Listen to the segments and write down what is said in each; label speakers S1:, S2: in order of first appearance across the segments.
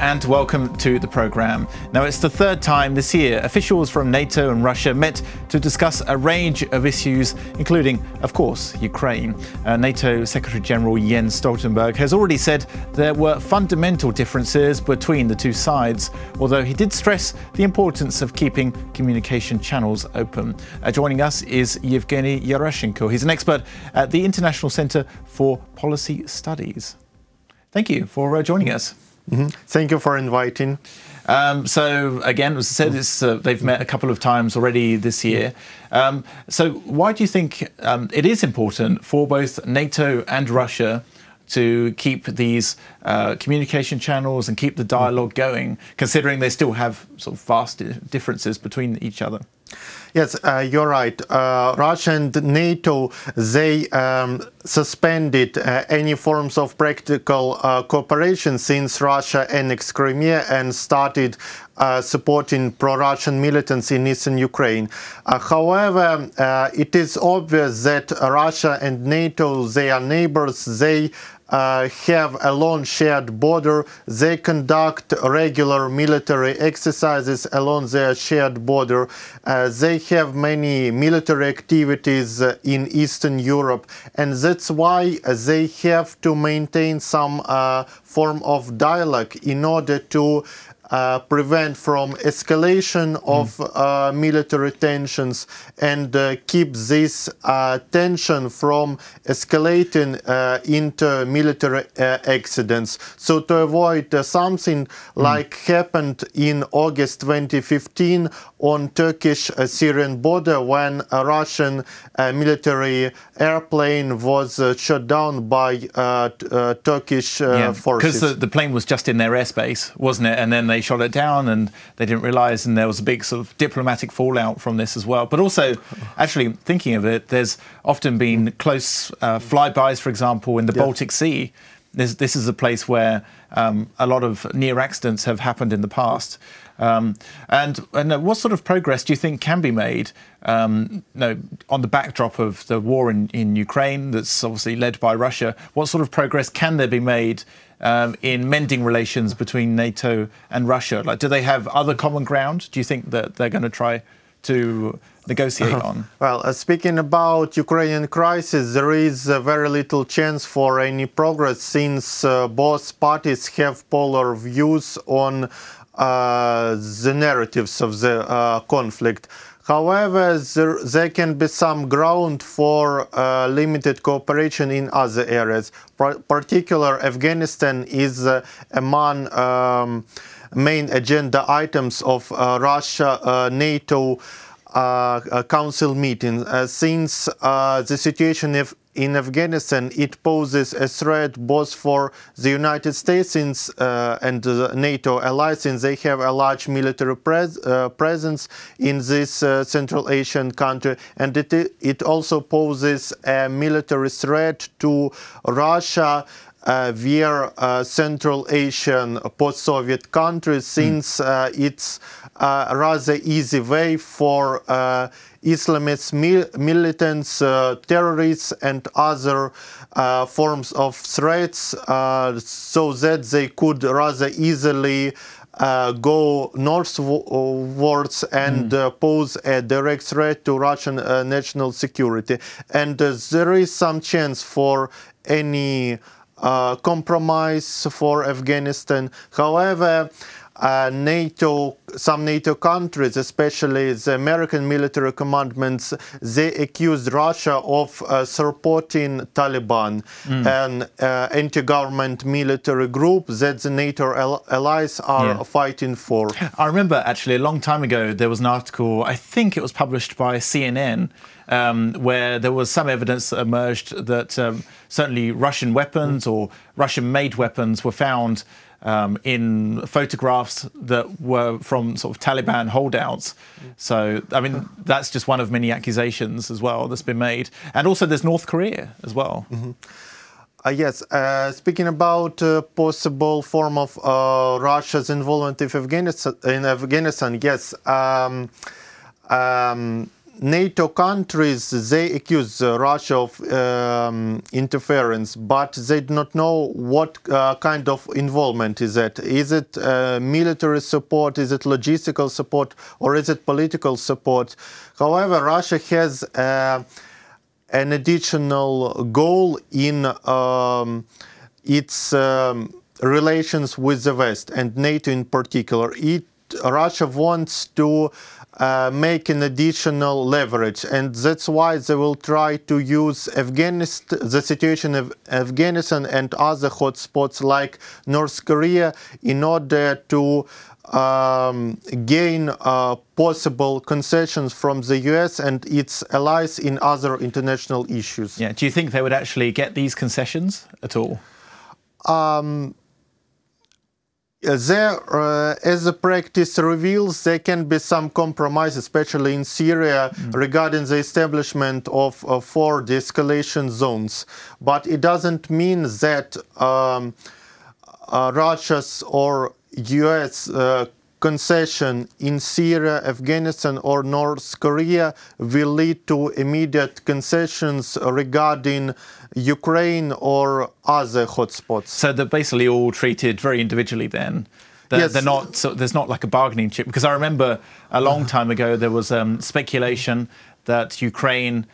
S1: and welcome to the programme. Now, it's the third time this year officials from NATO and Russia met to discuss a range of issues, including, of course, Ukraine. NATO Secretary-General Jens Stoltenberg has already said there were fundamental differences between the two sides, although he did stress the importance of keeping communication channels open. Joining us is Yevgeniy Yaroshenko. He's an expert at the International Centre for Policy Studies. Thank you for joining us.
S2: Thank you for inviting.
S1: So again, as I said, they've met a couple of times already this year. So why do you think it is important for both NATO and Russia to keep these communication channels and keep the dialogue going, considering they still have sort of vast differences between each other?
S2: Yes, you're right. Russia and NATO, they suspended any forms of practical cooperation since Russia annexed Crimea and started supporting pro-Russian militants in eastern Ukraine. However, it is obvious that Russia and NATO, they are neighbors, they have a long shared border, they conduct regular military exercises along their shared border, they have many military activities in Eastern Europe, and that's why they have to maintain some form of dialogue in order to prevent from escalation of military tensions and keep this tension from escalating into military accidents. So to avoid something like happened in August 2015 on Turkish-Syrian border when a Russian military airplane was shot down by Turkish forces.
S1: Because the plane was just in their airspace, wasn't it? And then they shot it down and they didn't realize, and there was a big sort of diplomatic fallout from this as well. But also, actually thinking of it, there's often been close flybys, for example, in the Baltic Sea. This is a place where a lot of near accidents have happened in the past. And what sort of progress do you think can be made on the backdrop of the war in Ukraine that's obviously led by Russia? What sort of progress can there be made in mending relations between NATO and Russia? Like, do they have other common ground? Do you think that they're going to try to negotiate on?
S2: Well, speaking about Ukrainian crisis, there is very little chance for any progress since both parties have polar views on the narratives of the conflict. However, there can be some ground for limited cooperation in other areas. Particularly, Afghanistan is among main agenda items of Russia-NATO Council meeting. Since the situation in Afghanistan, it poses a threat both for the United States and the NATO allies, since they have a large military presence in this Central Asian country, and it also poses a military threat to Russia via Central Asian post-Soviet countries, since it's a rather easy way for Islamist militants, terrorists and other forms of threats, so that they could rather easily go northwards and pose a direct threat to Russian national security. And there is some chance for any compromise for Afghanistan. However, some NATO countries, especially the American military commandments, they accused Russia of supporting Taliban, an anti-government military group that the NATO allies are fighting for.
S1: I remember actually a long time ago there was an article, I think it was published by CNN, where there was some evidence that emerged that certainly Russian weapons or Russian-made weapons were found in photographs that were from sort of Taliban holdouts. So, I mean, that's just one of many accusations as well that's been made. And also there's North Korea as well.
S2: Yes, speaking about possible form of Russia's involvement in Afghanistan, yes, NATO countries, they accuse Russia of interference, but they do not know what kind of involvement is it. Is it military support, is it logistical support, or is it political support? However, Russia has an additional goal in its relations with the West, and NATO in particular. Russia wants to make an additional leverage, and that's why they will try to use the situation of Afghanistan and other hotspots like North Korea in order to gain possible concessions from the US and its allies in other international issues.
S1: Yeah. Do you think they would actually get these concessions at all? As the practice reveals, there can be some compromise, especially in Syria, regarding the establishment of 4 de-escalation zones. But it doesn't mean that Russia's or US concession in Syria, Afghanistan or North Korea will lead to immediate concessions regarding Ukraine or other hotspots. So they're basically all treated very individually then?
S2: Yes.
S1: They're not, so there's not like a bargaining chip? Because I remember a long time ago there was speculation that Ukraine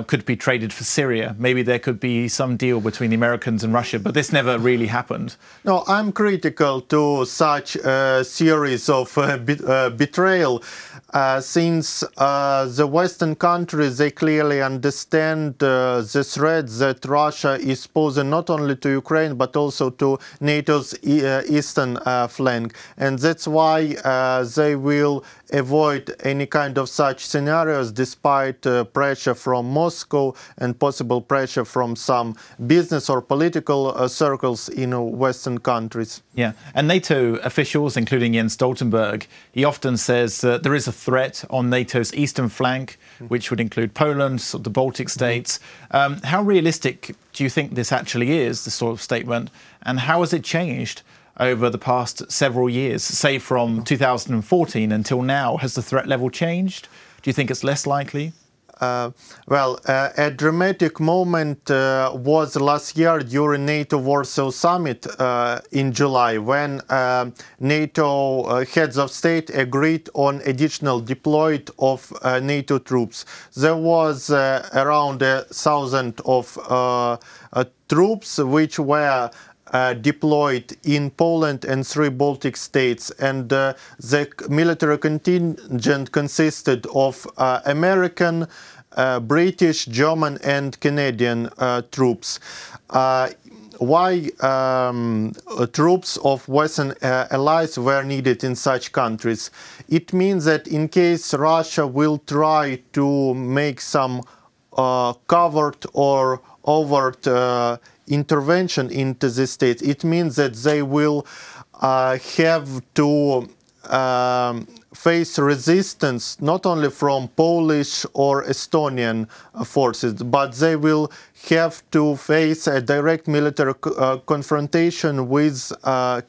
S1: could be traded for Syria. Maybe there could be some deal between the Americans and Russia, but this never really happened.
S2: No, I'm critical to such a series of betrayal, since the Western countries, they clearly understand the threat that Russia is posing not only to Ukraine, but also to NATO's eastern flank. And that's why they will avoid any kind of such scenarios despite pressure from Moscow and possible pressure from some business or political circles in Western countries.
S1: Yeah, and NATO officials, including Jens Stoltenberg, he often says that there is a threat on NATO's eastern flank, which would include Poland, the Baltic states. How realistic do you think this actually is, this sort of statement, and how has it changed over the past several years, say from 2014 until now? Has the threat level changed? Do you think it's less likely?
S2: A dramatic moment was last year during NATO Warsaw Summit in July, when NATO heads of state agreed on additional deployment of NATO troops. There was around 1,000 of troops which were deployed in Poland and 3 Baltic states, and the military contingent consisted of American, British, German and Canadian troops. Why troops of Western allies were needed in such countries? It means that in case Russia will try to make some covert or overt intervention into the states, it means that they will have to face resistance not only from Polish or Estonian forces, but they will have to face a direct military confrontation with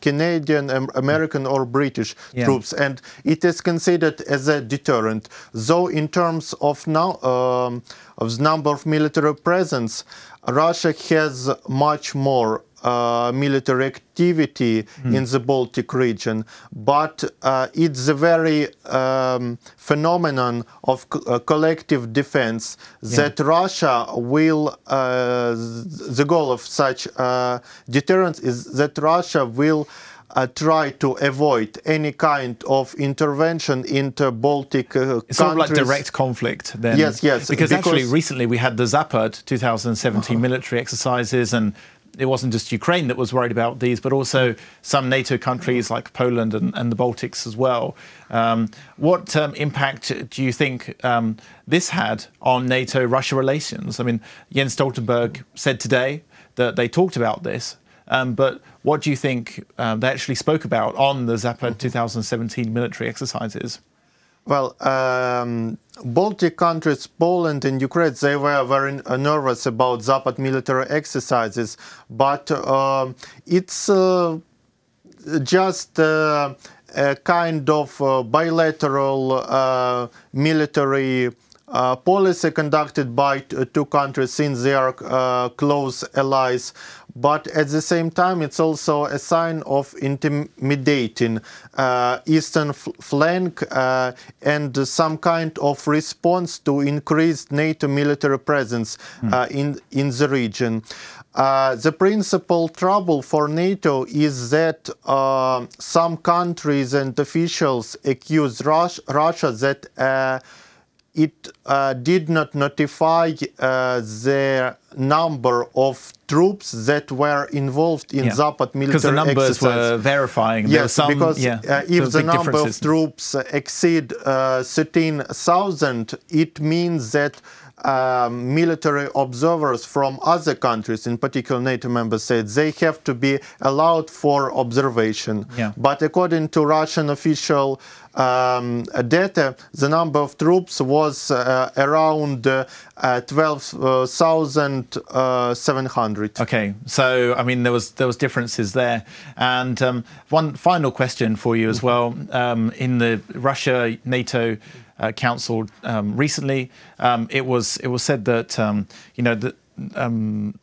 S2: Canadian, American or British troops, and it is considered as a deterrent. Though in terms of now of the number of military presence, Russia has much more military activity in the Baltic region, but it's the very phenomenon of collective defense that Russia will, the goal of such deterrence is that Russia will try to avoid any kind of intervention into Baltic countries.
S1: It's sort of like direct conflict then.
S2: Yes.
S1: Because actually recently we had the Zapad 2017 military exercises, and it wasn't just Ukraine that was worried about these, but also some NATO countries like Poland and the Baltics as well. What impact do you think this had on NATO-Russia relations? I mean, Jens Stoltenberg said today that they talked about this, but what do you think they actually spoke about on the Zapad 2017 military exercises?
S2: Well, Baltic countries, Poland and Ukraine, they were very nervous about Zapad military exercises, but it's just a kind of bilateral military policy conducted by two countries, since they are close allies. But at the same time, it's also a sign of intimidating eastern flank and some kind of response to increased NATO military presence in the region. The principal trouble for NATO is that some countries and officials accuse Russia that it did not notify the number of troops that were involved in Zapad military exercise.
S1: Because the numbers were verifying.
S2: Yes, because if the number of troops exceed 13,000, it means that military observers from other countries, in particular NATO member states, they have to be allowed for observation. But according to Russian official data, the number of troops was around 12,700.
S1: Okay, so I mean there was differences there. And one final question for you as well. In the Russia NATO Council recently, it was said that that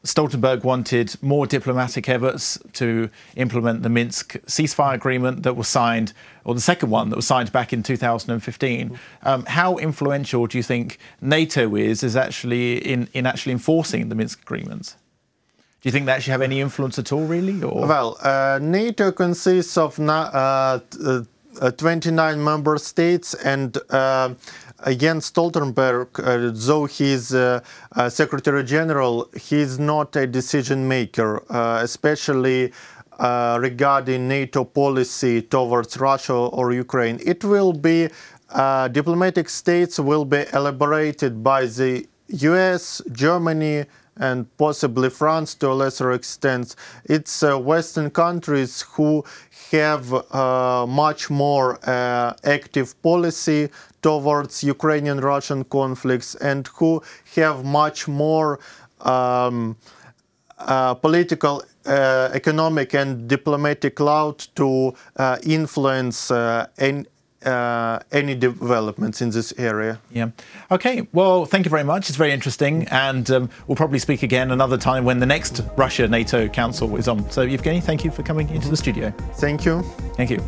S1: Stoltenberg wanted more diplomatic efforts to implement the Minsk ceasefire agreement that was signed, or the second one that was signed back in 2015. How influential do you think NATO is actually in actually enforcing the Minsk agreements? Do you think they actually have any influence at all, really? Or?
S2: Well, NATO consists of 29 member states, and Jens Stoltenberg, though he's Secretary General, he's not a decision maker, especially regarding NATO policy towards Russia or Ukraine. It will be, diplomatic states will be elaborated by the US, Germany, and possibly France to a lesser extent. It's Western countries who have much more active policy towards Ukrainian-Russian conflicts and who have much more political, economic and diplomatic clout to influence any developments in this area.
S1: Okay, well, thank you very much. It's very interesting, and we'll probably speak again another time when the next Russia-NATO Council is on. So, Yevgeniy, thank you for coming into the studio.
S2: Thank you.
S1: Thank you.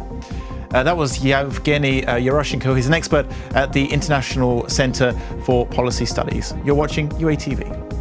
S1: That was Yevgeniy Yaroshenko. He's an expert at the International Center for Policy Studies. You're watching UATV.